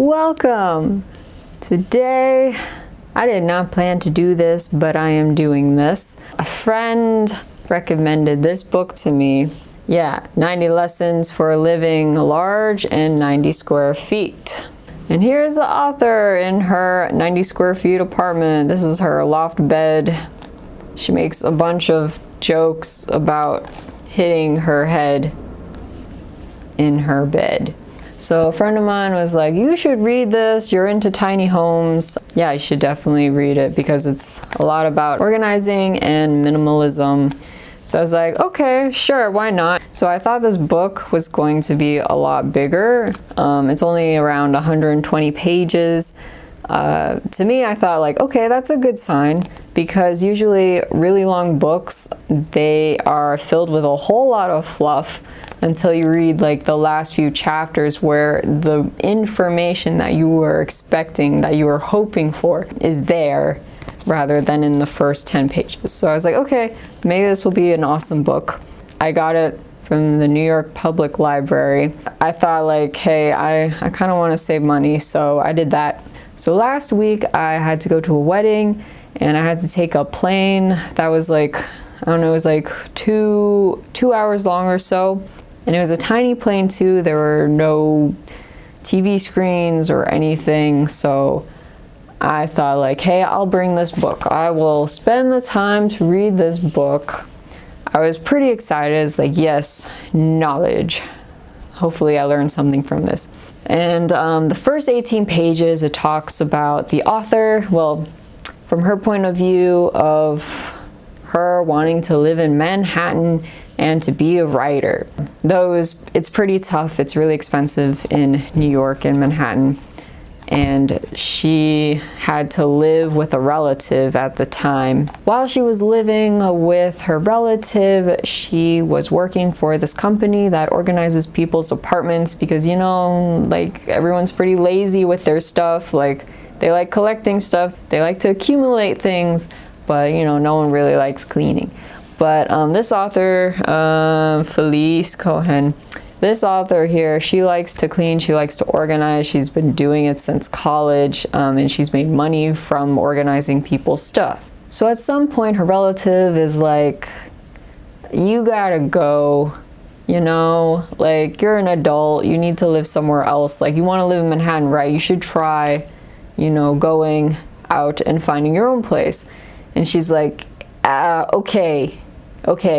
Welcome! Today, I did not plan to do this, but I am doing this. A friend recommended this book to me. Yeah, 90 Lessons for Living Large and 90 Square Feet. And here's the author in her 90 square feet apartment. This is her loft bed. She makes a bunch of jokes about hitting her head in her bed. So a friend of mine was like, you should read this, you're into tiny homes. Yeah, you should definitely read it because it's a lot about organizing and minimalism. So I was like, okay, sure, why not? So I thought this book was going to be a lot bigger. It's only around 120 pages. To me, I thought like, okay, that's a good sign because usually really long books, they are filled with a whole lot of fluff until you read like the last few chapters where the information that you were expecting, that you were hoping for is there rather than in the first 10 pages. So I was like, okay, maybe this will be an awesome book. I got it from the New York Public Library. I thought like, hey, I kind of want to save money, so I did that. So last week I had to go to a wedding and I had to take a plane that was like, I don't know, it was like two hours long or so. And it was a tiny plane too. There were no TV screens or anything. So I thought like, hey, I'll bring this book. I will spend the time to read this book. I was pretty excited. It's like, yes, knowledge. Hopefully I learned something from this. And the first 18 pages, it talks about the author, well, from her point of view of her wanting to live in Manhattan and to be a writer. Though it's pretty tough, it's really expensive in New York and Manhattan. And she had to live with a relative at the time. While she was living with her relative, she was working for this company that organizes people's apartments because, you know, like everyone's pretty lazy with their stuff. Like they like collecting stuff, they like to accumulate things, but you know, no one really likes cleaning. But this author, Felice Cohen, this author here, she likes to clean, she likes to organize. She's been doing it since college, and she's made money from organizing people's stuff. So at some point, her relative is like, you gotta go, you know, like you're an adult, you need to live somewhere else. Like you wanna live in Manhattan, right? You should try, you know, going out and finding your own place. And she's like, okay,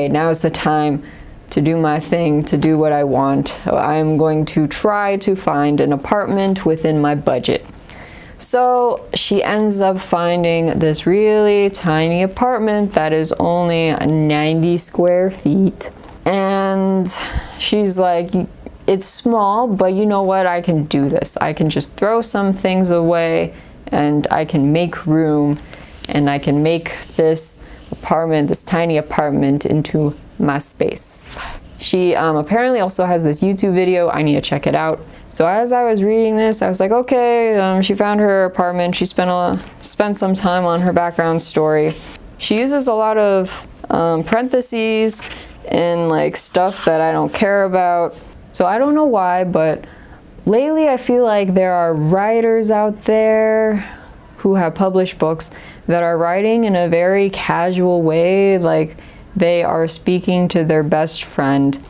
now's the time to do my thing, to do what I want. I'm going to try to find an apartment within my budget. So she ends up finding this really tiny apartment that is only 90 square feet. And she's like, it's small, but you know what? I can do this. I can just throw some things away and I can make room and I can make this apartment, this tiny apartment, into my space. She apparently also has this YouTube video. I need to check it out. So as I was reading this, I was like, okay, she found her apartment. She spent some time on her background story. She uses a lot of parentheses and like stuff that I don't care about. So I don't know why, but lately I feel like there are writers out there who have published books that are writing in a very casual way, like they are speaking to their best friend.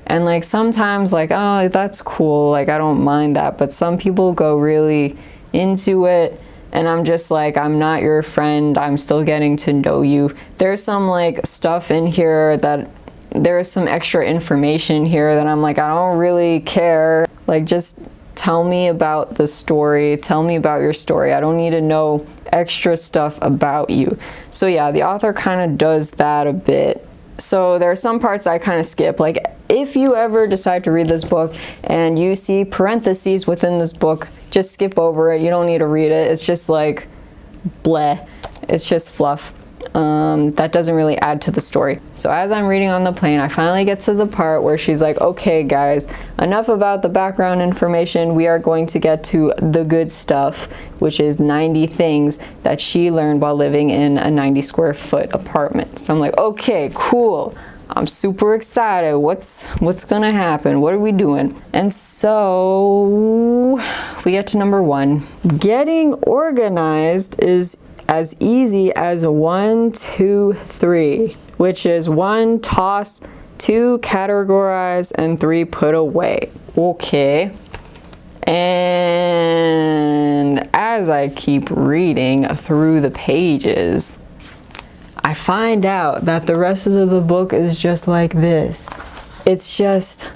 And like sometimes like, oh, that's cool, like I don't mind that, but some people go really into it and I'm just like, I'm not your friend, I'm still getting to know you. There's some like stuff in here that there's some extra information here that I'm like, I don't really care. Like just tell me about the story, tell me about your story. I don't need to know extra stuff about you. So yeah, the author kind of does that a bit. So there are some parts I kind of skip. Like if you ever decide to read this book and you see parentheses within this book, just skip over it. You don't need to read it. It's just like bleh. It's just fluff. That doesn't really add to the story. So as I'm reading on the plane, I finally get to the part where she's like, okay guys, enough about the background information. We are going to get to the good stuff, which is 90 things that she learned while living in a 90 square foot apartment. So I'm like, okay, cool. I'm super excited. What's gonna happen? What are we doing? And so we get to number 1. Getting organized is as easy as 1, 2, 3, which is 1, toss, 2, categorize, and 3, put away. Okay. And as I keep reading through the pages, I find out that the rest of the book is just like this. It's just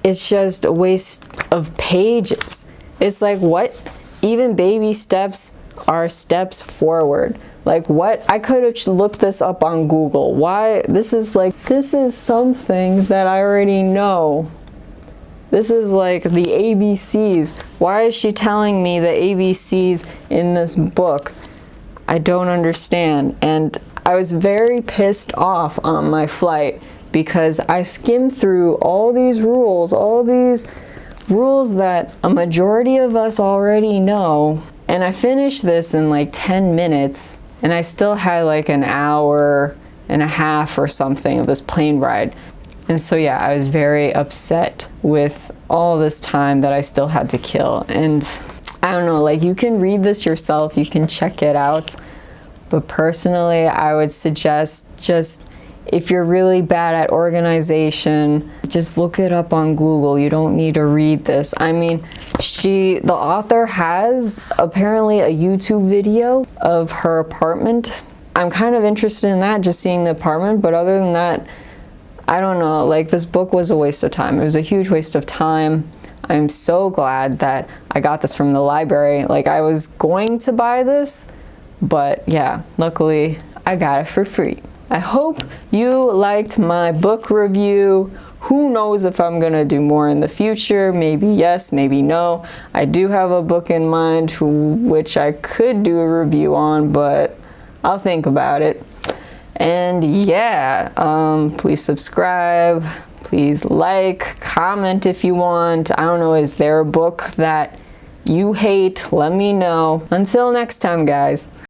a waste of pages. It's like, what? Even baby steps are steps forward. Like, what? I could have looked this up on Google. Why? This is something that I already know. This is like the ABCs. Why is she telling me the ABCs in this book? I don't understand. And I was very pissed off on my flight because I skimmed through all these rules that a majority of us already know. And I finished this in like 10 minutes, and I still had like an hour and a half or something of this plane ride. And so yeah, I was very upset with all this time that I still had to kill. And I don't know, like, you can read this yourself, you can check it out. But personally, I would suggest, just if you're really bad at organization, just look it up on Google. You don't need to read this. I mean, the author has apparently a YouTube video of her apartment. I'm kind of interested in that, just seeing the apartment. But other than that, I don't know, like, this book was a waste of time. It was a huge waste of time. I'm so glad that I got this from the library. Like, I was going to buy this, but yeah, luckily I got it for free. I hope you liked my book review. Who knows if I'm gonna do more in the future? Maybe yes, maybe no. I do have a book in mind which I could do a review on, but I'll think about it. And yeah, please subscribe, please like, comment if you want. I don't know, is there a book that you hate? Let me know. Until next time, guys.